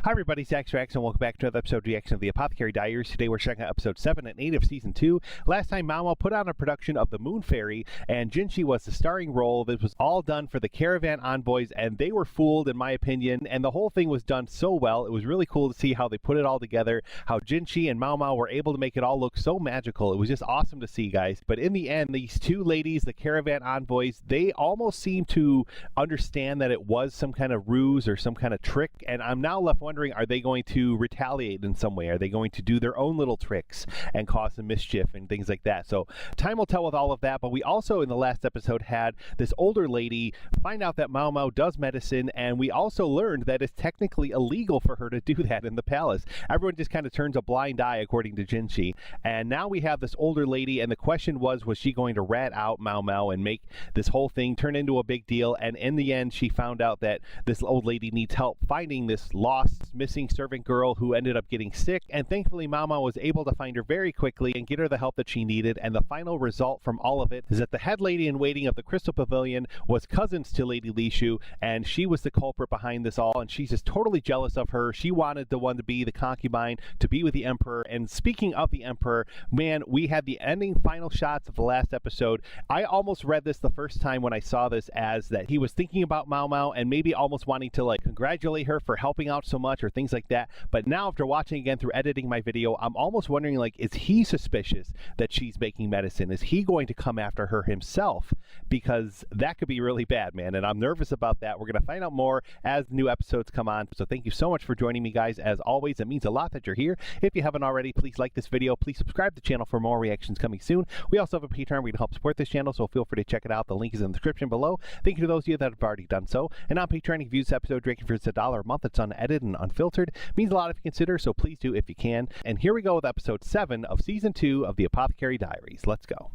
Hi everybody, Zach Strax, and welcome back to another episode reaction of the Apothecary Diaries. Today we're checking out episode 7 and 8 of Season 2. Last time MAOMAO put on a production of The Moon Fairy, and Jinshi was the starring role. This was all done for the Caravan Envoys, and they were fooled in my opinion, and the whole thing was done so well. It was really cool to see how they put it all together, how Jinshi and MAOMAO were able to make it all look so magical. It was just awesome to see, guys. But in the end, these two ladies, the Caravan Envoys, they almost seemed to understand that it was some kind of ruse or some kind of trick, and I'm now left wondering, are they going to retaliate in some way? Are they going to do their own little tricks and cause some mischief and things like that? So time will tell with all of that. But we also in the last episode had this older lady find out that MAOMAO does medicine, and we also learned that it's technically illegal for her to do that in the palace. Everyone just kind of turns a blind eye according to Jinshi, and now we have this older lady, and the question was she going to rat out MAOMAO and make this whole thing turn into a big deal? And in the end, she found out that this old lady needs help finding this lost, missing servant girl who ended up getting sick, and thankfully MAOMAO was able to find her very quickly and get her the help that she needed. And the final result from all of it is that the head lady in waiting of the Crystal Pavilion was cousins to Lady Lishu, and she was the culprit behind this all, and she's just totally jealous of her. She wanted the one to be the concubine, to be with the Emperor. And speaking of the Emperor, man, we had the ending final shots of the last episode. I almost read this the first time when I saw this as that he was thinking about MAOMAO and maybe almost wanting to like congratulate her for helping out so much or things like that. But now after watching again through editing my video, I'm almost wondering, like, is he suspicious that she's making medicine? Is he going to come after her himself? Because that could be really bad, man, and I'm nervous about that. We're going to find out more as new episodes come on. So thank you so much for joining me, guys. As always, it means a lot that you're here. If you haven't already, please like this video. Please subscribe to the channel for more reactions coming soon. We also have a Patreon where you can help support this channel, so feel free to check it out. The link is in the description below. Thank you to those of you that have already done so. And on Patreon, if you view this episode directly for just $1 a month, it's unedited and unfiltered. It means a lot if you consider, so please do if you can. And here we go with episode 7 of Season 2 of the Apothecary Diaries. Let's go.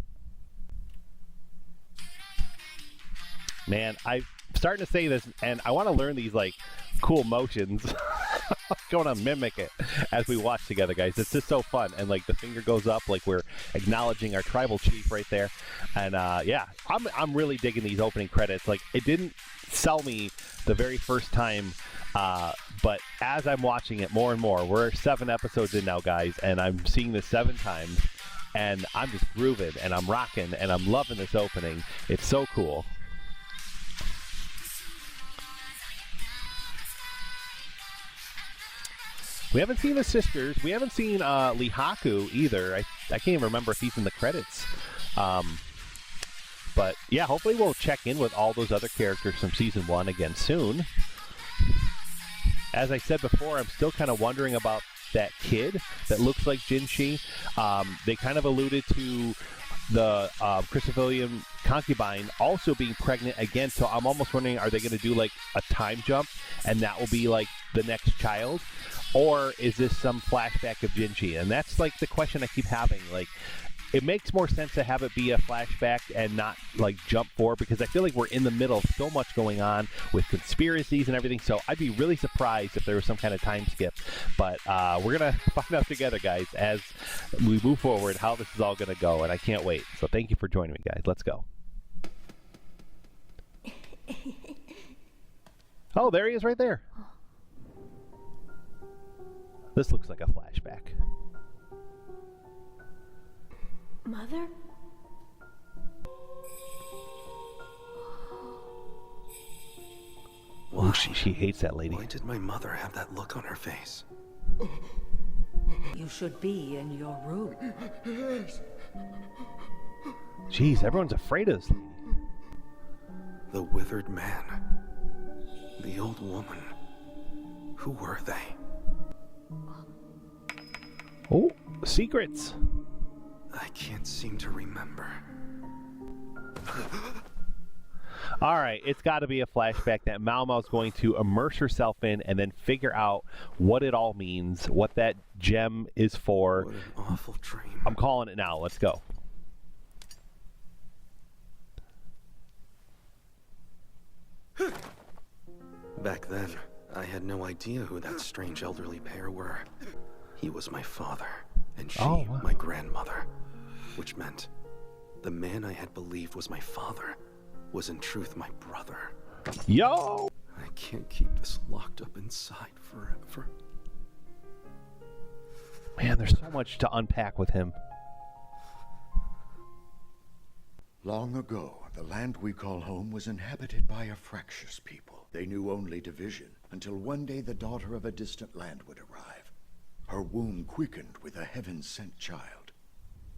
Man, I'm starting to say this, and I want to learn these, like, cool motions. I'm going to mimic it as we watch together, guys. It's just so fun. And, like, the finger goes up like we're acknowledging our tribal chief right there. And, yeah, I'm really digging these opening credits. Like, it didn't sell me the very first time, but as I'm watching it more and more, we're 7 episodes in now, guys, and I'm seeing this 7 times, and I'm just grooving, and I'm rocking, and I'm loving this opening. It's so cool. We haven't seen the sisters. We haven't seen Lihaku either. I can't even remember if he's in the credits. But yeah, hopefully we'll check in with all those other characters from Season 1 again soon. As I said before, I'm still kind of wondering about that kid that looks like Jinshi. They kind of alluded to the Crystal Pavilion concubine also being pregnant again, so I'm almost wondering, are they going to do like a time jump and that will be like the next child? Or is this some flashback of Jinshi? And that's like the question I keep having. Like, it makes more sense to have it be a flashback and not like jump forward, because I feel like we're in the middle of so much going on with conspiracies and everything. So I'd be really surprised if there was some kind of time skip. But we're going to find out together, guys, as we move forward how this is all going to go. And I can't wait. So thank you for joining me, guys. Let's go. Oh, there he is right there. This looks like a flashback. Mother? Why? She hates that lady. Why did my mother have that look on her face? You should be in your room. Jeez, everyone's afraid of this lady. The withered man. The old woman. Who were they? Oh, secrets. I can't seem to remember. All right, it's got to be a flashback that MAOMAO's going to immerse herself in and then figure out what it all means, what that gem is for. What an awful dream. I'm calling it now. Let's go. Back then, I had no idea who that strange elderly pair were. He was my father, and she my grandmother, which meant the man I had believed was my father was in truth my brother. Yo! I can't keep this locked up inside forever. Man, there's so much to unpack with him. Long ago, the land we call home was inhabited by a fractious people. They knew only division, until one day the daughter of a distant land would arrive. Her womb quickened with a heaven-sent child.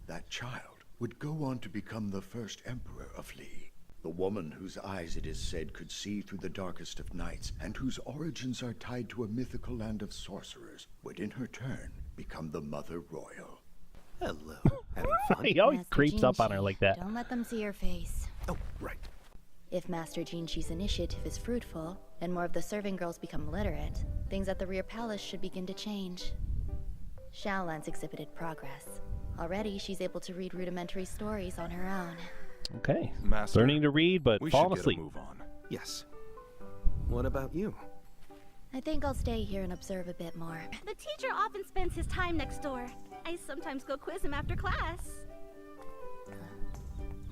That child would go on to become the first Emperor of Li. The woman whose eyes, it is said, could see through the darkest of nights, and whose origins are tied to a mythical land of sorcerers, would in her turn become the Mother Royal. Hello. Having fun? He always Master creeps up on Jinshi, her like that. Don't let them see your face. Oh, right. If Master Jinshi's initiative is fruitful, and more of the serving girls become literate, things at the rear palace should begin to change. Xiaolan's exhibited progress. Already, she's able to read rudimentary stories on her own. Okay. Master, Learning to read, but we falling should asleep. get a move on. Yes. What about you? I think I'll stay here and observe a bit more. The teacher often spends his time next door. I sometimes go quiz him after class.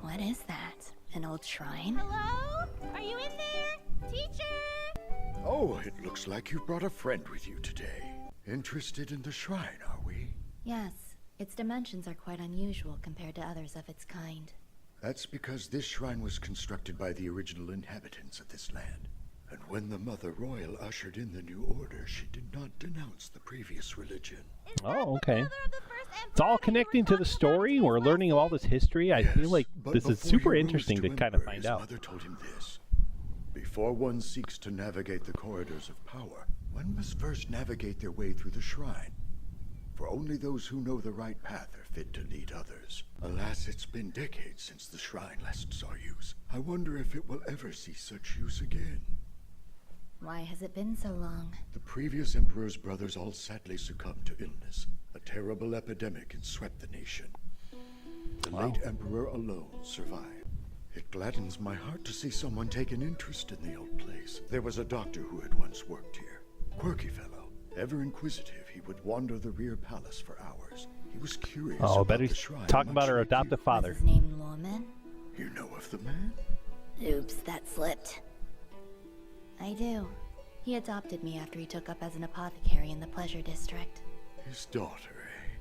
What is that? An old shrine? Hello? Are you in there? Teacher? Oh, it looks like you brought a friend with you today. Interested in the shrine, are we? Yes. Its dimensions are quite unusual compared to others of its kind. That's because this shrine was constructed by the original inhabitants of this land. And when the Mother Royal ushered in the new order, she did not denounce the previous religion. Oh, okay. It's all connecting to the story. We're learning all this history. I feel like but this is before super he rose interesting to kind of Emperor, find his out. Mother told him this. Before one seeks to navigate the corridors of power, one must first navigate their way through the shrine. For only those who know the right path are fit to lead others. Alas, it's been decades since the shrine last saw use. I wonder if it will ever see such use again. Why has it been so long? The previous Emperor's brothers all sadly succumbed to illness. A terrible epidemic had swept the nation. The late Emperor alone survived. It gladdens my heart to see someone take an interest in the old place. There was a doctor who had once worked here. Quirky fellow. Ever inquisitive, he would wander the rear palace for hours. He was curious Oh, about bet the he's shrine. talking about much her like adoptive you. father. Was his name Luoman? You know of the man? Oops, that slipped. I do. He adopted me after he took up as an apothecary in the Pleasure District. His daughter,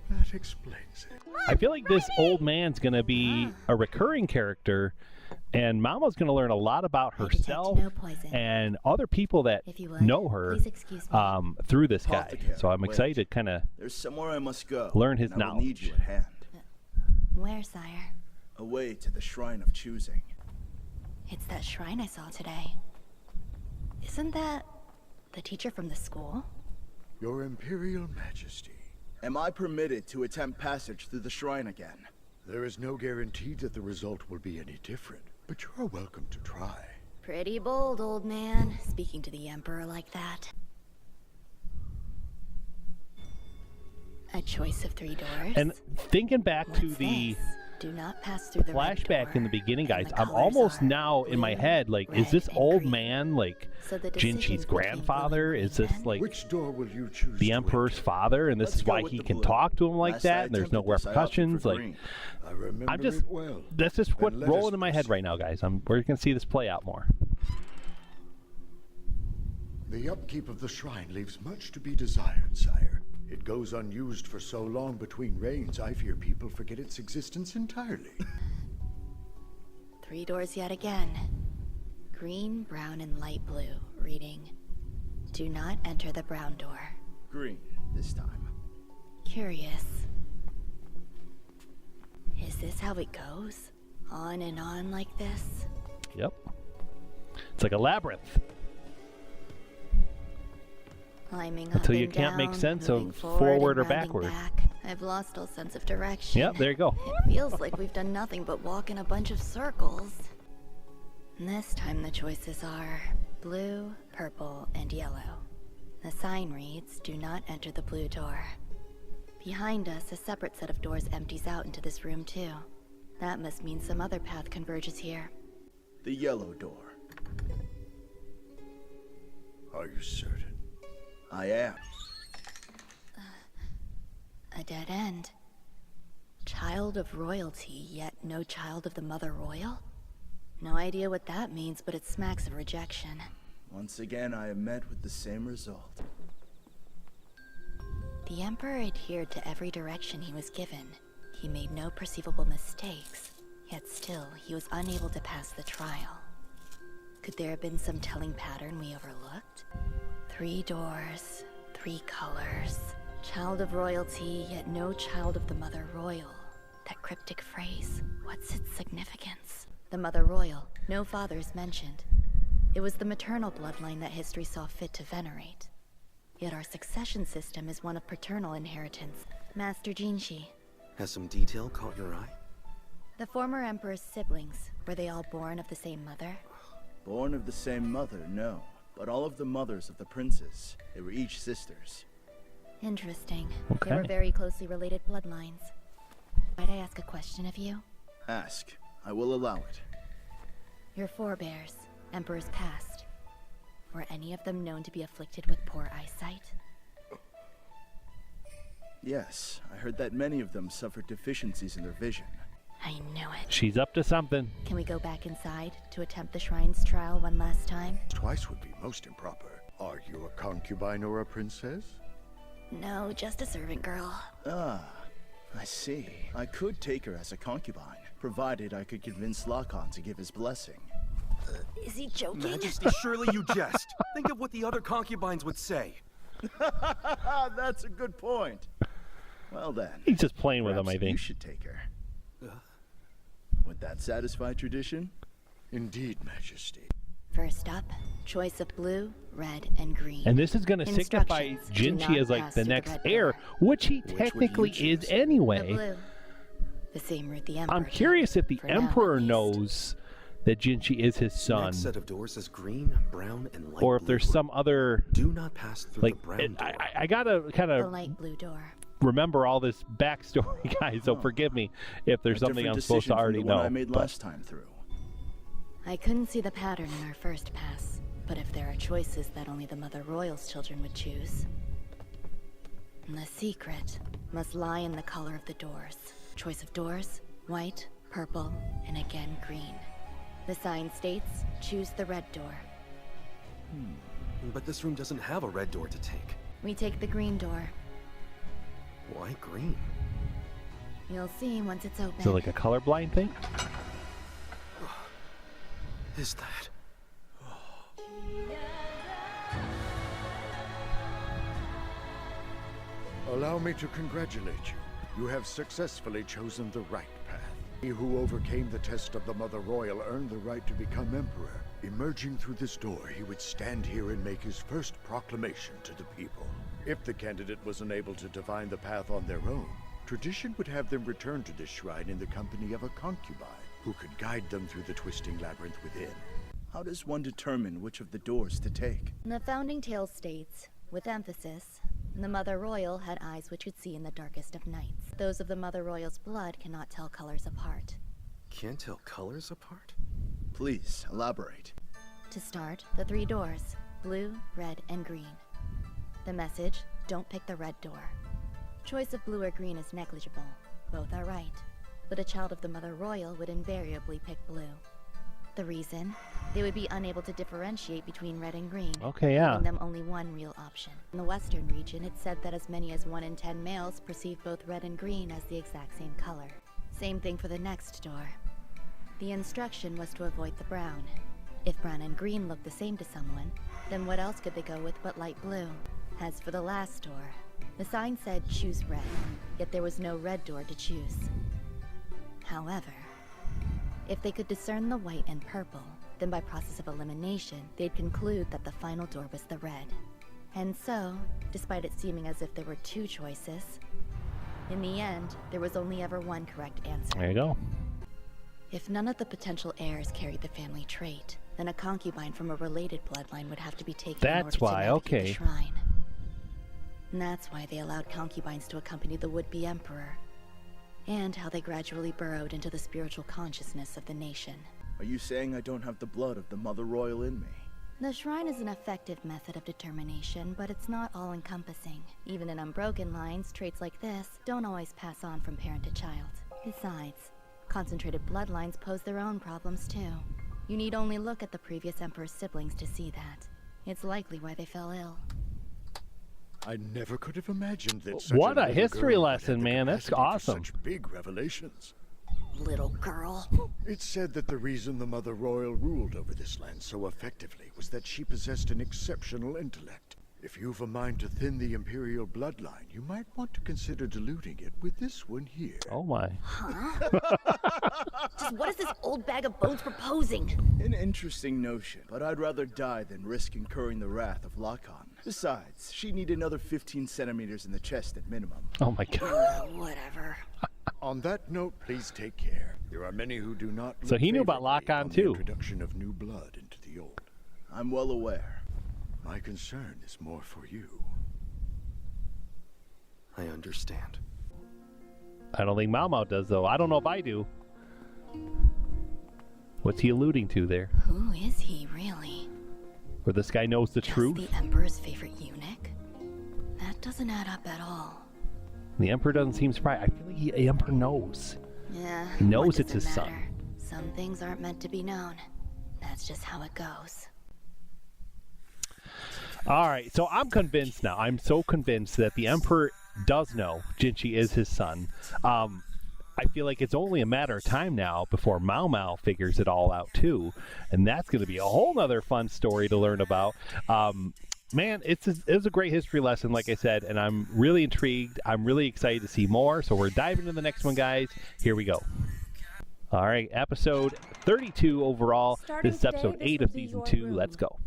eh? That explains it. I feel like this old man's going to be a recurring character, and Mama's going to learn a lot about I detect herself no poison. and other people that If you would, know her please excuse me. through this guy. Apothecary, So I'm excited to wait. kind of There's somewhere I must go. learn his and I will need knowledge. you at hand. Where, sire? Away to the Shrine of Choosing. It's that shrine I saw today. Isn't that the teacher from the school? Your Imperial Majesty. Am I permitted to attempt passage through the shrine again? There is no guarantee that the result will be any different, but you are welcome to try. Pretty bold, old man, speaking to the Emperor like that. A choice of 3 doors. And thinking back to What's the this? Do not pass through the red flashback door. in the beginning, And guys, the I'm colors almost are now in my blue, head like, is red, this and old green. man like So the decisions Jinshi's between grandfather? blue and Is this green then? like Which door will you choose? the to Emperor's enter? father, and this Let's is go why with he the can blue. talk to him like Last that, I and there's no attempted this, I opted repercussions? for Like, green. I remember I'm just it well. that's just what's Then let us rolling in my head proceed. right now, guys. We're gonna see this play out more. The upkeep of the shrine leaves much to be desired, sire. It goes unused for so long between rains, I fear people forget its existence entirely. 3 doors yet again. Green, brown, and light blue. Reading, do not enter the brown door. Green, this time. Curious. Is this how it goes? On and on like this? Yep. It's like a labyrinth. Climbing Until up you and can't make down, sense of moving forward and or rounding backward. back. I've lost all sense of direction. Yep, there you go. It feels like we've done nothing but walk in a bunch of circles. And this time the choices are blue, purple, and yellow. The sign reads, do not enter the blue door. Behind us, a separate set of doors empties out into this room too. That must mean some other path converges here. The yellow door. Are you certain? I am. A dead end. Child of royalty, yet no child of the Mother Royal? No idea what that means, but it smacks of rejection. Once again, I am met with the same result. The Emperor adhered to every direction he was given. He made no perceivable mistakes, yet still he was unable to pass the trial. Could there have been some telling pattern we overlooked? 3 doors, 3 colors. Child of royalty, yet no child of the Mother Royal. That cryptic phrase, what's its significance? The Mother Royal, no fathers mentioned. It was the maternal bloodline that history saw fit to venerate. Yet our succession system is one of paternal inheritance. Master Jinshi. Has some detail caught your eye? The former Emperor's siblings, were they all born of the same mother? Born of the same mother, no. But all of the mothers of the princes, they were each sisters. Interesting. Okay. They were very closely related bloodlines. Might I ask a question of you? Ask. I will allow it. Your forebears, emperors past, were any of them known to be afflicted with poor eyesight? Yes, I heard that many of them suffered deficiencies in their vision. I knew it. She's up to something. Can we go back inside to attempt the shrine's trial one last time? Twice would be most improper. Are you a concubine or a princess? No, just a servant girl. Ah, I see. I could take her as a concubine, provided I could convince Lakan to give his blessing. Is he joking? Majesty, surely you jest. Think of what the other concubines would say. That's a good point. Well then. He's just playing with him, I perhaps think. You should take her. Would that satisfy tradition? Indeed, Majesty. First up, choice of blue, red, and green. And this is going to signify Instructions. Do Jinshi not as like pass the through next red heir, door. which he would you technically is choose? The anyway. blue. The same route the Emperor I'm took, curious if the for now, Emperor at least. knows that Jinshi is his son, Next set of doors is green, brown, and light or if blue. there's some other Do not pass through like. the brown door. I gotta kind The of light blue door. remember all this backstory, guys. So forgive me if there's A something different I'm supposed to decision from already the one know. I made but- last time through. I couldn't see the pattern in our first pass, but if there are choices that only the Mother Royal's children would choose, the secret must lie in the color of the doors. Choice of doors, white, purple, and again green. The sign states, choose the red door. But this room doesn't have a red door to take. We take the green door. Why green? You'll see once it's open. Is it like a colorblind thing? Is that? Allow me to congratulate you. You have successfully chosen the right path. He who overcame the test of the Mother Royal earned the right to become Emperor. Emerging through this door, he would stand here and make his first proclamation to the people. If the candidate was unable to define the path on their own, tradition would have them return to this shrine in the company of a concubine, who could guide them through the twisting labyrinth within. How does one determine which of the doors to take? The founding tale states, with emphasis, the Mother Royal had eyes which could see in the darkest of nights. Those of the Mother Royal's blood cannot tell colors apart. Can't tell colors apart? Please, elaborate. To start, the 3 doors, blue, red, and green. The message, don't pick the red door. Choice of blue or green is negligible. Both are right. But a child of the Mother Royal would invariably pick blue. The reason? They would be unable to differentiate between red and green, Okay, yeah. giving them only one real option. In the Western region, it's said that as many as 1 in 10 males perceive both red and green as the exact same color. Same thing for the next door. The instruction was to avoid the brown. If brown and green looked the same to someone, then what else could they go with but light blue? As for the last door, the sign said choose red, yet there was no red door to choose. However, if they could discern the white and purple, then by process of elimination, they'd conclude that the final door was the red. And so, despite it seeming as if there were 2 choices, in the end, there was only ever one correct answer. There you go. If none of the potential heirs carried the family trait, then a concubine from a related bloodline would have to be taken in order That's to why, navigate okay. the shrine. And that's why they allowed concubines to accompany the would-be emperor, and how they gradually burrowed into the spiritual consciousness of the nation. Are you saying I don't have the blood of the Mother Royal in me? The shrine is an effective method of determination, but it's not all-encompassing. Even in unbroken lines, traits like this don't always pass on from parent to child. Besides, concentrated bloodlines pose their own problems too. You need only look at the previous emperor's siblings to see that. It's likely why they fell ill. I never could have imagined that What a little history girl would lesson, have the man. That's capacity for awesome. Such big revelations. Little girl. It's said that the reason the Mother Royal ruled over this land so effectively was that she possessed an exceptional intellect. If you've a mind to thin the Imperial bloodline, you might want to consider diluting it with this one here. Oh my. Huh? Just what is this old bag of bones proposing? An interesting notion, but I'd rather die than risk incurring the wrath of Lakan. Besides, she'd need another 15 centimeters in the chest at minimum. Oh my god. Whatever. On that note, please take care. There are many who do not. So he knew about favorably Lakan on the too. Introduction of new blood into the old. I'm well aware. My concern is more for you. I understand. I don't think MAOMAO does, though. I don't know if I do. What's he alluding to there? Who is he, really? Or this guy knows the Just truth? the Emperor's favorite eunuch? That doesn't add up at all. The Emperor doesn't seem surprised. I feel like the Emperor knows. Yeah, He knows what it's does it his son. matter? Some things aren't meant to be known. That's just how it goes. All right, so I'm convinced now. I'm so convinced that the Emperor does know Jinshi is his son. I feel like it's only a matter of time now before MAOMAO figures it all out too, and that's going to be a whole nother fun story to learn about. Man, it's a great history lesson, like I said, and I'm really intrigued. I'm really excited to see more, so we're diving into the next one, guys. Here we go. All right, episode 32 overall. Starting This is episode today, 8 this of will be season your 2. room. Let's go.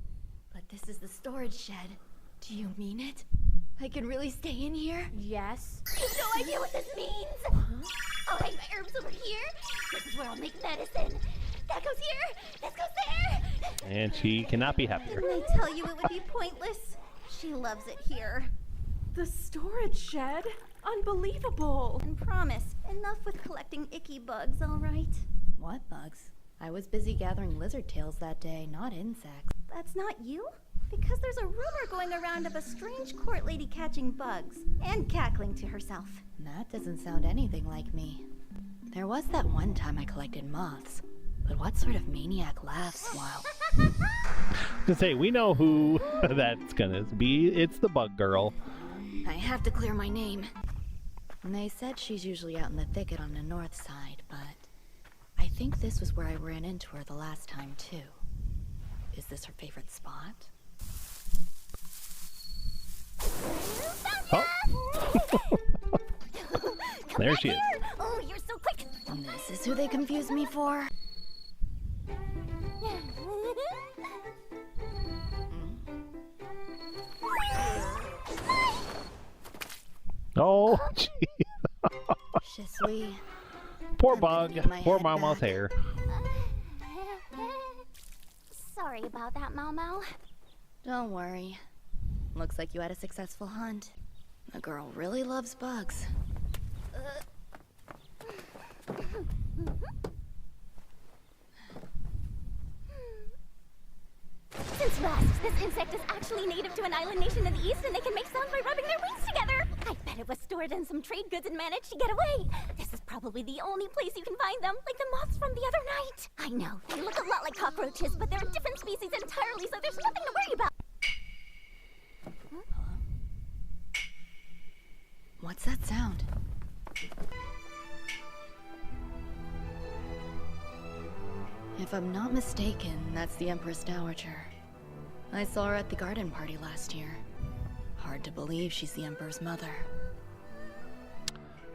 But this is the storage shed. Do you mean it? I can really stay in here? Yes. I have no idea what this means. I'll hide my herbs over here. This is where I'll make medicine. That goes here. This goes there. And she cannot be happier. Didn't I tell you it would be pointless? She loves it here. The storage shed? Unbelievable. And promise, enough with collecting icky bugs, all right? What bugs? I was busy gathering lizard tails that day, not insects. That's not you? Because there's a rumor going around of a strange court lady catching bugs and cackling to herself. That doesn't sound anything like me. There was that one time I collected moths, but what sort of maniac laughs while... To say, we know who that's gonna be. It's the bug girl. I have to clear my name. And they said she's usually out in the thicket on the north side, but I think this was where I ran into her the last time too. Is this her favorite spot? Oh. There she is. Oh, you're so quick. This is who they confuse me for? Oh, gee. Je suis. Poor I'm gonna bug. need my Poor head MAOMAO's back. hair. Sorry about that, MAOMAO. Don't worry. Looks like you had a successful hunt. The girl really loves bugs. Since last, this insect is actually native to an island nation in the east, and they can make sounds by rubbing their wings together. I bet it was stored in some trade goods and managed to get away. This is probably the only place you can find them, like the moths from the other night. I know, they look a lot like cockroaches, but they're a different species entirely, so there's nothing to worry about. What's that sound? If I'm not mistaken, that's the Empress Dowager. I saw her at the garden party last year. Hard to believe she's the Emperor's mother.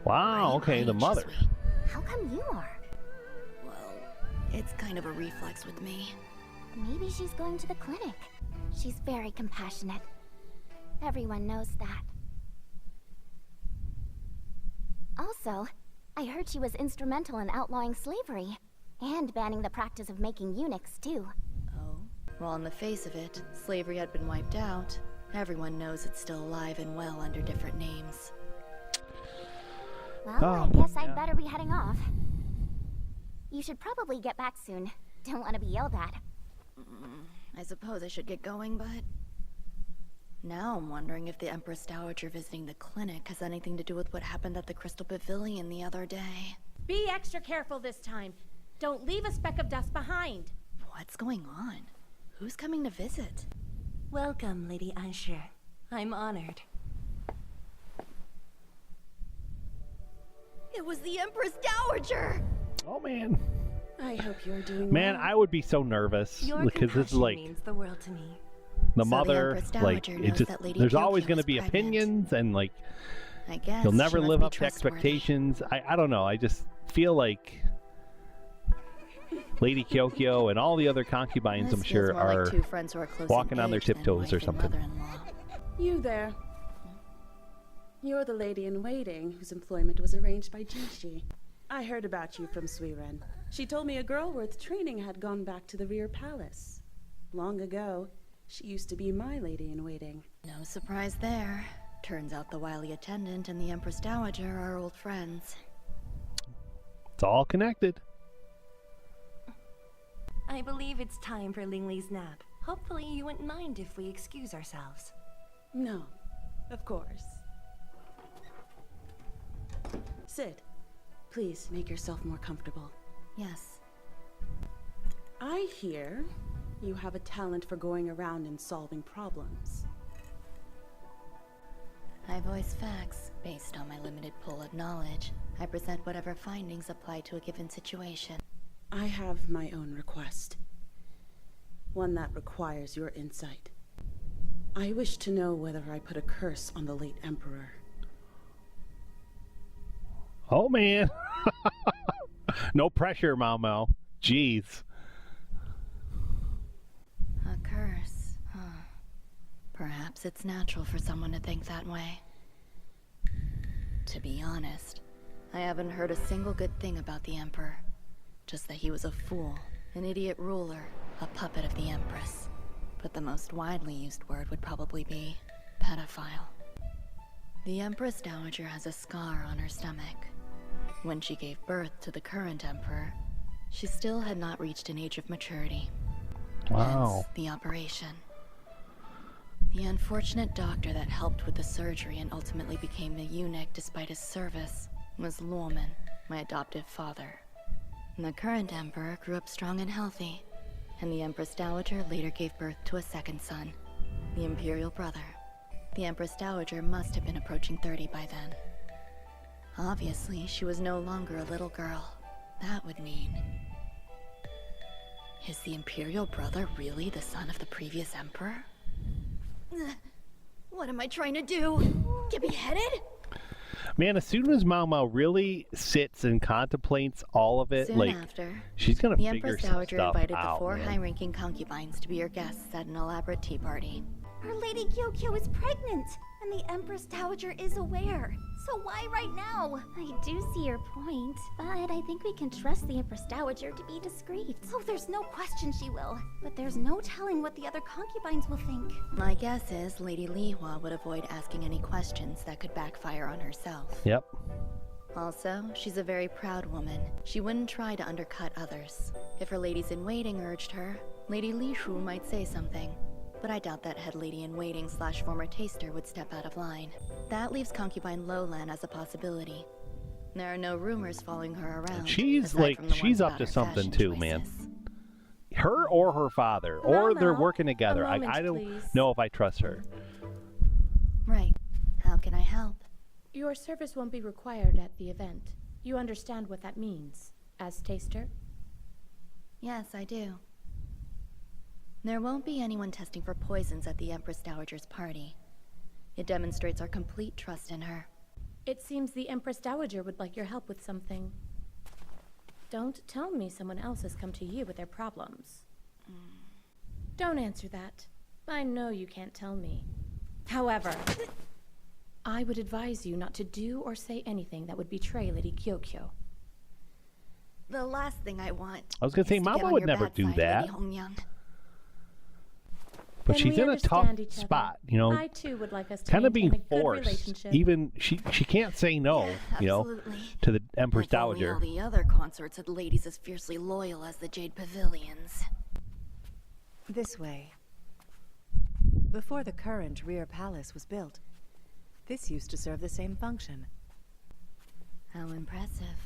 Wow, okay, the Right, mother. je suis. How come you are? Well, it's kind of a reflex with me. Maybe she's going to the clinic. She's very compassionate. Everyone knows that. Also, I heard she was instrumental in outlawing slavery. And banning the practice of making eunuchs, too. Oh? Well, on the face of it, slavery had been wiped out. Everyone knows it's still alive and well under different names. Well, I Oh, guess I'd yeah. better be heading off. You should probably get back soon. Don't want to be yelled at. I suppose I should get going, but... Now I'm wondering if the Empress Dowager visiting the clinic has anything to do with what happened at the Crystal Pavilion the other day. Be extra careful this time. Don't leave a speck of dust behind. What's going on? Who's coming to visit? Welcome, Lady Usher. I'm honored. It was the Empress Dowager! Oh, man. I hope you're doing Man, well. I would be so nervous. Your Because this is compassion like means the world to me. the So mother. Empress Like, Dowager it knows just, that Lady there's Kyokyo always going to is be pregnant. opinions, and like, I guess he'll never she must live be up to trustworthy. expectations. I don't know. I just feel like Lady Kyokyo and all the other concubines, This I'm feels sure, more are like two friends who are close walking in on their age than tiptoes or wife and something. mother-in-law. You there. You're the lady-in-waiting whose employment was arranged by Jinshi. I heard about you from Suiren. She told me a girl worth training had gone back to the rear palace. Long ago, she used to be my lady-in-waiting. No surprise there. Turns out the wily attendant and the Empress Dowager are old friends. It's all connected. I believe it's time for Lingley's nap. Hopefully you wouldn't mind if we excuse ourselves. No, of course. Sit. Please make yourself more comfortable. Yes. I hear you have a talent for going around and solving problems. I voice facts based on my limited pool of knowledge. I present whatever findings apply to a given situation. I have my own request. One that requires your insight. I wish to know whether I put a curse on the late Emperor. Oh, man. No pressure, MAOMAO. Jeez. A curse, huh? Perhaps it's natural for someone to think that way. To be honest, I haven't heard a single good thing about the Emperor. Just that he was a fool, an idiot ruler, a puppet of the Empress. But the most widely used word would probably be pedophile. The Empress Dowager has a scar on her stomach. When she gave birth to the current Emperor, she still had not reached an age of maturity. Wow. Hence the operation. The unfortunate doctor that helped with the surgery and ultimately became the eunuch despite his service was Luoman, my adoptive father. And the current Emperor grew up strong and healthy, and the Empress Dowager later gave birth to a second son, the Imperial brother. The Empress Dowager must have been approaching 30 by then. Obviously, she was no longer a little girl. That would mean... Is the Imperial brother really the son of the previous Emperor? What am I trying to do? Get beheaded? Man, as soon as MAOMAO really sits and contemplates all of it, Soon like, after, she's gonna the figure Empress some Dowager stuff invited out, the 4 man. high-ranking concubines to be her guests at an elaborate tea party. Our Lady Kyokyo is pregnant, and the Empress Dowager is aware. So why right now? I do see your point, but I think we can trust the Empress Dowager to be discreet. Oh, there's no question she will. But there's no telling what the other concubines will think. My guess is Lady Lihua would avoid asking any questions that could backfire on herself. Yep. Also, she's a very proud woman. She wouldn't try to undercut others. If her ladies-in-waiting urged her, Lady Li Shu might say something. But I doubt that head lady-in-waiting / former taster would step out of line. That leaves concubine Lowland as a possibility. There are no rumors following her around. She's aside like, from the she's ones up about to her something fashion too, man. choices. Her or her father, or they're MAOMAO, working together. a moment, I don't please. know if I trust her. Right. How can I help? Your service won't be required at the event. You understand what that means, as taster? Yes, I do. There won't be anyone testing for poisons at the Empress Dowager's party. It demonstrates our complete trust in her. It seems the Empress Dowager would like your help with something. Don't tell me someone else has come to you with their problems. Don't answer that. I know you can't tell me. However, I would advise you not to do or say anything that would betray Lady Kyokyo. The last thing I want. I was gonna say, is to get MAOMAO on would your never bad do side, that. Lady Hongyang. But Then she's we in a tough understand each other. spot, you know, I too would like us to kind of maintain being a good forced. relationship. Even she can't say no, Yeah, you know, absolutely. to the Empress If only Dowager. all the other consorts had ladies as fiercely loyal as the Jade Pavilions. This way. Before the current rear palace was built, this used to serve the same function. How impressive.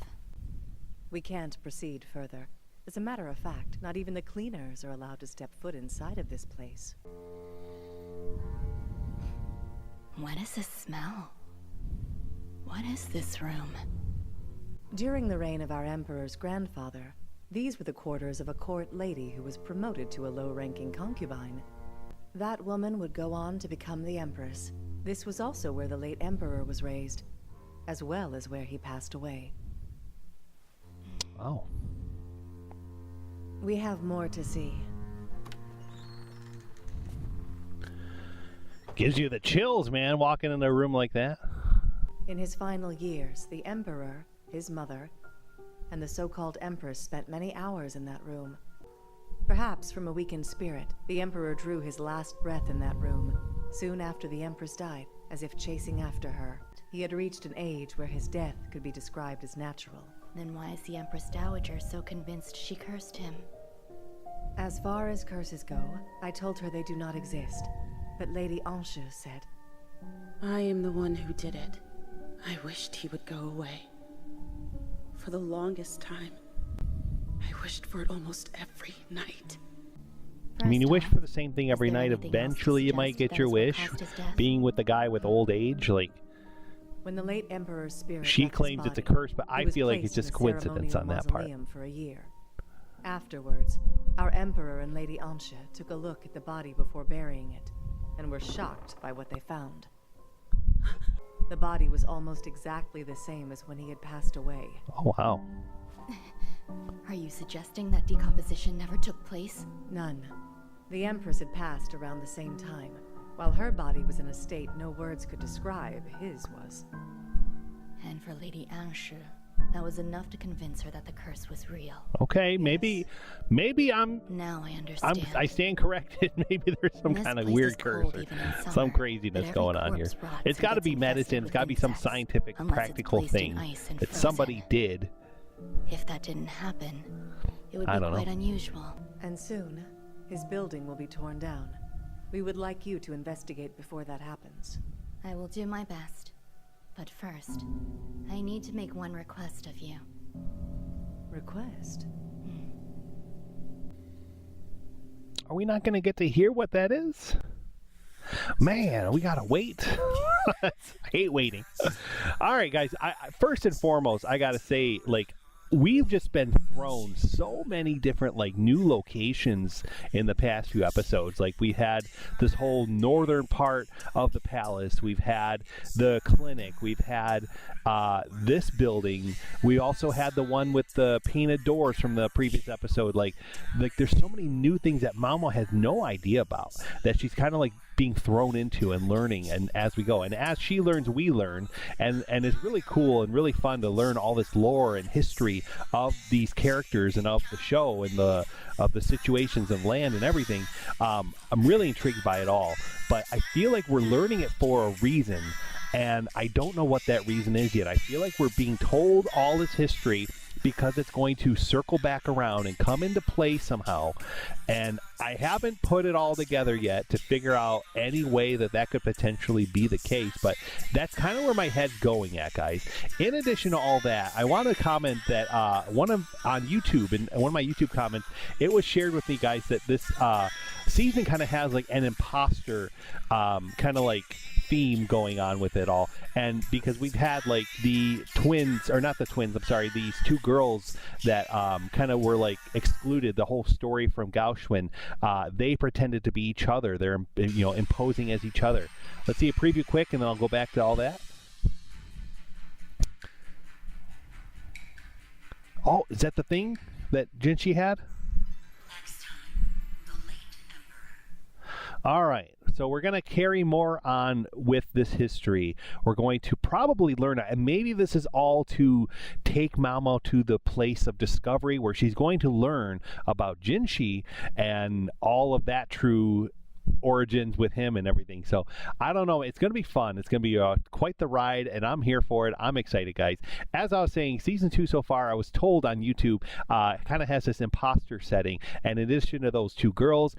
We can't proceed further. As a matter of fact, not even the cleaners are allowed to step foot inside of this place. What is this smell? What is this room? During the reign of our Emperor's grandfather, these were the quarters of a court lady who was promoted to a low-ranking concubine. That woman would go on to become the Empress. This was also where the late Emperor was raised, as well as where he passed away. Oh. We have more to see. Gives you the chills, man, walking in a room like that. In his final years, the Emperor, his mother, and the so-called Empress spent many hours in that room. Perhaps from a weakened spirit, the Emperor drew his last breath in that room, soon after the Empress died, as if chasing after her. He had reached an age where his death could be described as natural. Then why is the Empress Dowager so convinced she cursed him? As far as curses go, I told her they do not exist. But Lady Anjou said, I am the one who did it. I wished he would go away. For the longest time, I wished for it almost every night. I mean, you wish for the same thing every night. Eventually, you might get your wish. Being with the guy with old age, like... When the late Emperor's spirit she left claims his it's a body, curse, but I feel like it's just coincidence on that part. For a year. Afterwards, our Emperor and Lady Anjou took a look at the body before burying it, and were shocked by what they found. The body was almost exactly the same as when he had passed away. Oh, wow. Are you suggesting that decomposition never took place? None. The Empress had passed around the same time. While her body was in a state no words could describe, his was. And for Lady Anjou, that was enough to convince her that the curse was real. Okay, maybe I'm... Now I understand. I stand corrected. Maybe there's some kind of weird curse or some craziness going on here. It's got to be medicine. It's got to be some scientific, practical thing that somebody did. If that didn't happen, it would be quite unusual. And soon, his building will be torn down. We would like you to investigate before that happens. I will do my best. But first, I need to make one request of you. Request? Are we not going to get to hear what that is? Man, we got to wait. I hate waiting. All right, guys. First and foremost, I got to say, like, we've just been thrown so many different, like, new locations in the past few episodes. Like, we had this whole northern part of the palace. We've had the clinic. We've had this building. We also had the one with the painted doors from the previous episode. Like there's so many new things that MAOMAO has no idea about, that she's kind of like being thrown into and learning, and as we go, and as she learns, we learn, and it's really cool and really fun to learn all this lore and history of these characters and of the show and of the situations and land and everything. I'm really intrigued by it all, but I feel like we're learning it for a reason, and I don't know what that reason is yet. I feel like we're being told all this history because it's going to circle back around and come into play somehow. And I haven't put it all together yet to figure out any way that could potentially be the case, but that's kind of where my head's going at, guys. In addition to all that, I want to comment that on YouTube, and one of my YouTube comments, it was shared with me, guys, that this season kind of has like an imposter kind of like theme going on with it all. And because we've had like the twins, or not the twins, I'm sorry, these two girls that kind of were like excluded the whole story from Gauchwin. They pretended to be each other. They're, you know, imposing as each other. Let's see a preview quick, and then I'll go back to all that. Oh, is that the thing that Jinshi had? All right, so we're going to carry more on with this history. We're going to probably learn, and maybe this is all to take MAOMAO to the place of discovery where she's going to learn about Jinshi and all of that true origins with him and everything. So I don't know, it's going to be fun. It's going to be quite the ride, and I'm here for it. I'm excited, guys. As I was saying, season 2 so far, I was told on YouTube, kind of has this imposter setting, and in addition to those two girls,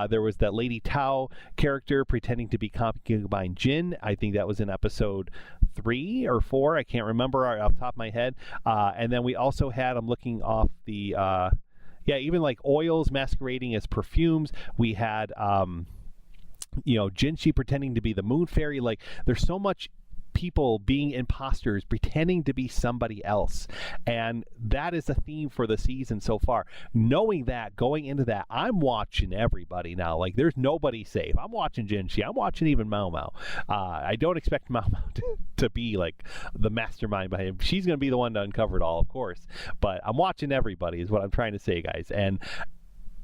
there was that Lady Tao character pretending to be concubine Jin. I think that was in episode 3 or 4, I can't remember off the top of my head. And then we also had, I'm looking off the even like oils masquerading as perfumes. We had Jinshi pretending to be the moon fairy. Like, there's so much people being imposters, pretending to be somebody else. And that is a theme for the season so far. Knowing that, going into that, I'm watching everybody now. Like, there's nobody safe. I'm watching Jinshi. I'm watching even MAOMAO. I don't expect MAOMAO to be like the mastermind behind him. She's going to be the one to uncover it all, of course. But I'm watching everybody is what I'm trying to say, guys. And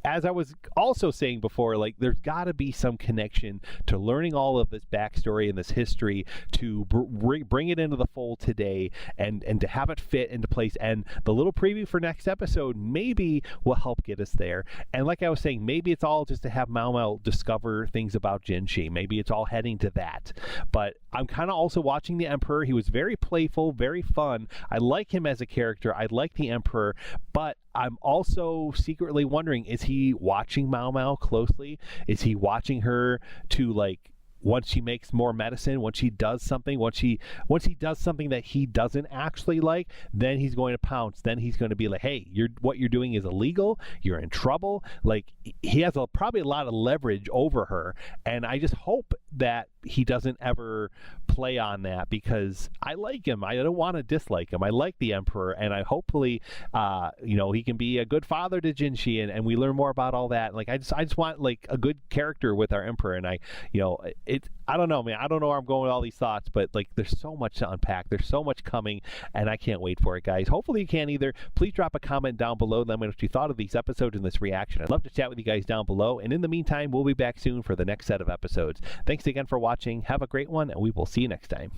as I was also saying before, like, there's got to be some connection to learning all of this backstory and this history to bring it into the fold today and to have it fit into place. And the little preview for next episode maybe will help get us there. And like I was saying, maybe it's all just to have MAOMAO discover things about Jinshi. Maybe it's all heading to that. But I'm kind of also watching the Emperor. He was very playful, very fun. I like him as a character. I like the Emperor, but I'm also secretly wondering, is he watching MAOMAO closely? Is he watching her to, like, once she makes more medicine, once she does something, once he does something that he doesn't actually like, then he's going to pounce. Then he's going to be like, hey, what you're doing is illegal. You're in trouble. Like, he has probably a lot of leverage over her. And I just hope that he doesn't ever play on that, because I like him. I don't want to dislike him. I like the Emperor, and I hopefully, he can be a good father to Jinshi, and we learn more about all that. Like, I just want, like, a good character with our Emperor, and I don't know, man. I don't know where I'm going with all these thoughts, but, like, there's so much to unpack. There's so much coming, and I can't wait for it, guys. Hopefully you can either. Please drop a comment down below. Let me know what you thought of these episodes and this reaction. I'd love to chat with you guys down below, and in the meantime, we'll be back soon for the next set of episodes. Thanks again for watching. Have a great one, and we will see you next time.